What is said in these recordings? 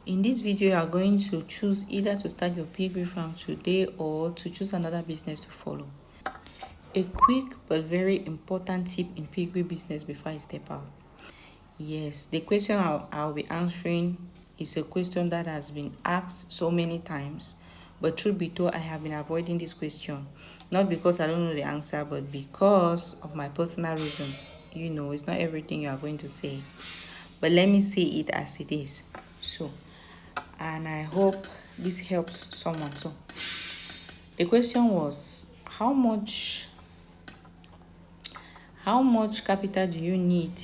In this video, you are going to choose either to start your piggery farm today or to choose another business to follow. A quick but very important tip in piggery business before I step out. Yes, the question I'll be answering is a question that has been asked so many times, but truth be told, I have been avoiding this question. Not because I don't know the answer, but because of my personal reasons. You know, it's not everything you are going to say, but let me say it as it is. And I hope this helps someone. So the question was, how much capital do you need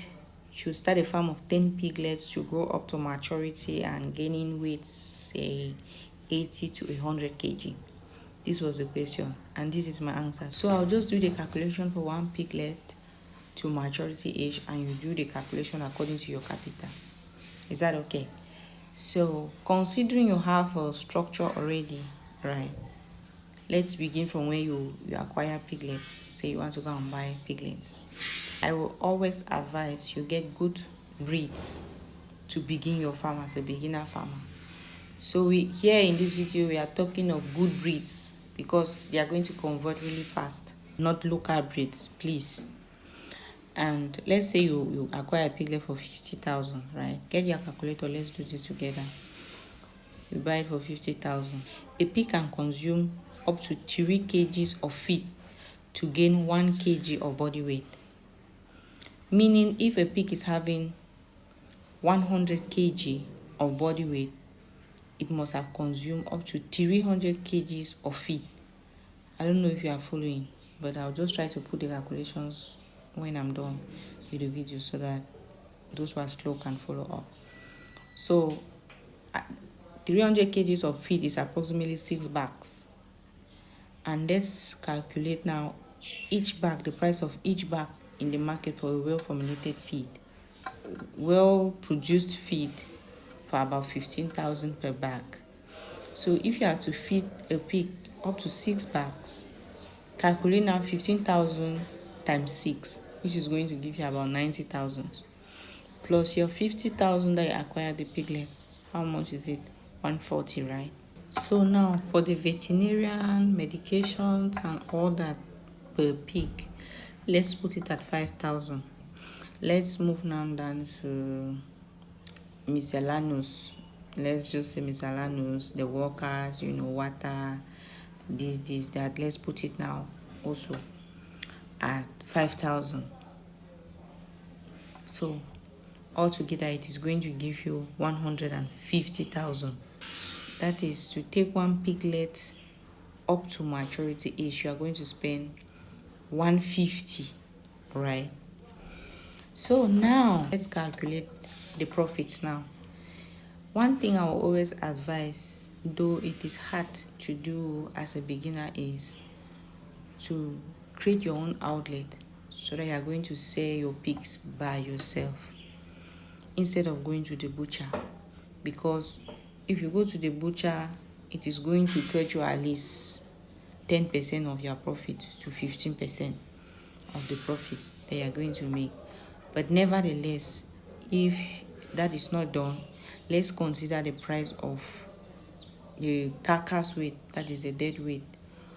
to start a farm of 10 piglets to grow up to maturity and gaining weight, say 80 to 100 kg? This was the question, and this is my answer. So I'll just do the calculation for one piglet to maturity age, and you do the calculation according to your capital. Is that okay? So considering you have a structure already, right? Let's begin from when you acquire piglets. Say you want to go and buy piglets. I will always advise you get good breeds to begin your farm as a beginner farmer. So here in this video, we are talking of good breeds because they are going to convert really fast, not local breeds, please. And let's say you acquire a piglet for 50,000, right? Get your calculator, let's do this together. You buy it for 50,000. A pig can consume up to 3 kgs of feed to gain 1 kg of body weight. Meaning, if a pig is having 100 kg of body weight, it must have consumed up to 300 kgs of feed. I don't know if you are following, but I'll just try to put the calculations when I'm done with the video so that those who are slow can follow up. So 300 kgs of feed is approximately 6 bags. And let's calculate now each bag, the price of each bag in the market for a well-formulated feed. Well-produced feed for about 15,000 per bag. So if you are to feed a pig up to 6 bags, calculate now 15,000 times 6, which is going to give you about 90,000. Plus your 50,000 that you acquired the piglet. How much is it? 140, right? So now for the veterinarian medications and all that per pig, let's put it at 5,000. Let's move now down to miscellaneous. Let's just say miscellaneous, the workers, water, this, that. Let's put it now also at 5,000. So altogether, it is going to give you 150,000. That is to take one piglet up to maturity age, you are going to spend 150, right? So now let's calculate the profits now. One thing I will always advise, though it is hard to do as a beginner, is to create your own outlet so that you are going to sell your pigs by yourself instead of going to the butcher. Because if you go to the butcher, it is going to cut you at least 10% of your profit to 15% of the profit that you are going to make. But nevertheless, if that is not done, let's consider the price of the carcass weight, that is the dead weight.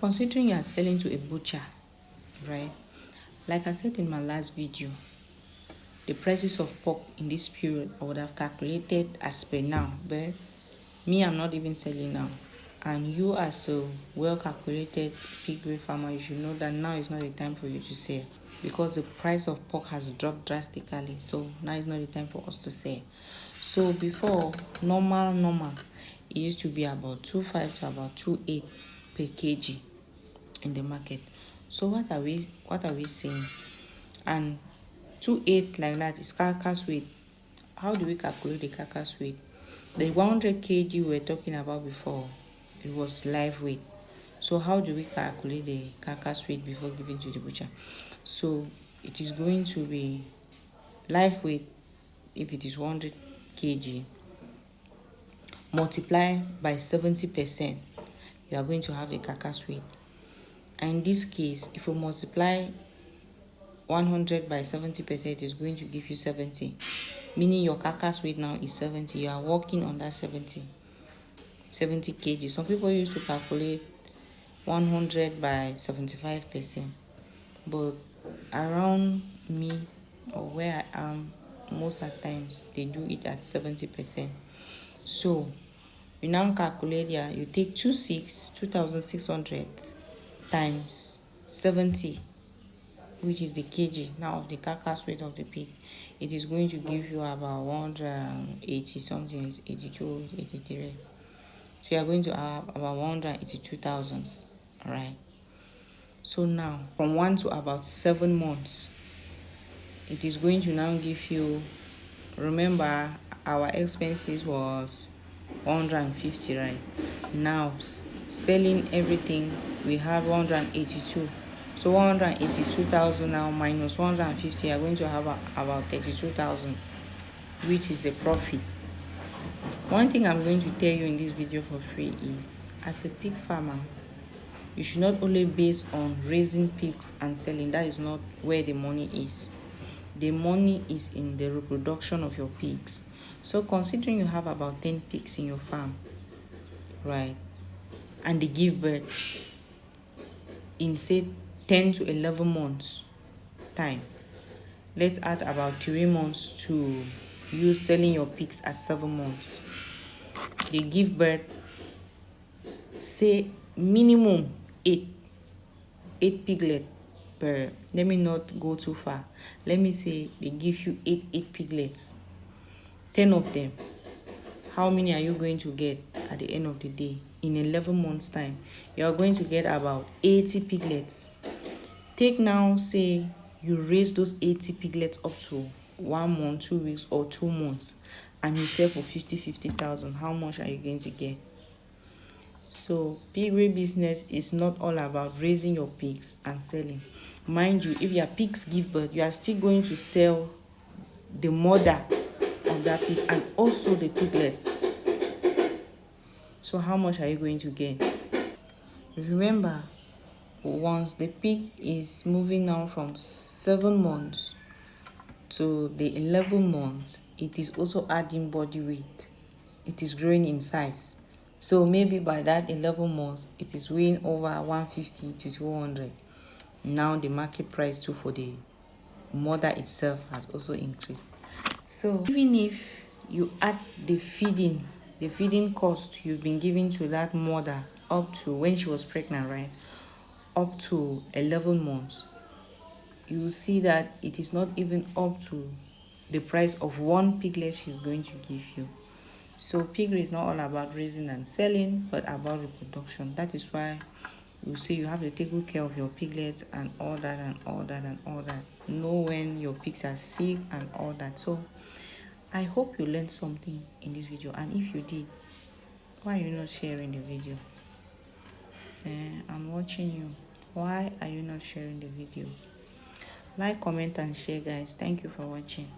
Considering you are selling to a butcher, right? Like I said in my last video, the prices of pork in this period I would have calculated as per now, but me, I'm not even selling now. And you, as a well-calculated piggery farmer, you should know that now is not the time for you to sell because the price of pork has dropped drastically. So now is not the time for us to sell. So before, normal, it used to be about 2.5 to about 2.8 per kg in the market. So what are we saying? And 2.8 like that is carcass weight. How do we calculate the carcass weight? The 100 kg we were talking about before, it was live weight. So how do we calculate the carcass weight before giving to the butcher? So it is going to be live weight. If it is 100 kg, multiply by 70%, you are going to have the carcass weight. And in this case, if you multiply 100 by 70%, it is going to give you 70. meaning your carcass weight now is 70. You are working on that 70 kg. Some people used to calculate 100 by 75%, but around me or where I am, most at times they do it at 70%. So you now calculate here, you take 2,600 times 70, which is the kg now of the carcass weight of the pig. It is going to give you about 180 something, 82, 83. So you are going to have about 182,000. All right. So now from 1 to about 7 months, it is going to now give you, remember our expenses was 150, right? Now selling everything, we have 182. So 182,000 now minus 150, you are going to have about 32,000, which is a profit. One thing I'm going to tell you in this video for free is, as a pig farmer, you should not only base on raising pigs and selling. That is not where the money is. The money is in the reproduction of your pigs. So considering you have about 10 pigs in your farm, right, and they give birth in say 10 to 11 months time, let's add about 3 months to you selling your pigs at 7 months. They give birth, say minimum 8 piglet per, let me not go too far, let me say they give you 8 piglets, 10 of them. How many are you going to get at the end of the day? In 11 months time, you are going to get about 80 piglets. Take now, say you raise those 80 piglets up to 1 month, 2 weeks or 2 months, and you sell for 50,000. How much are you going to get? So piggery business is not all about raising your pigs and selling. Mind you, if your pigs give birth, you are still going to sell the mother of that pig and also the piglets. So how much are you going to get? Remember, once the pig is moving now from 7 months to the 11 months, it is also adding body weight. It is growing in size. So maybe by that 11 months, it is weighing over 150 to 200. Now the market price too for the mother itself has also increased. So even if you add the feeding cost you've been giving to that mother up to when she was pregnant, right, up to 11 months, you will see that it is not even up to the price of 1 piglet she's going to give you. So piggery is not all about raising and selling, but about reproduction. That is why you see you have to take good care of your piglets and all that and all that and all that. Know when your pigs are sick and all that. So I hope you learned something in this video, and if you did, why are you not sharing the video? I'm watching you. Why are you not sharing the video? Like, comment and share, guys. Thank you for watching.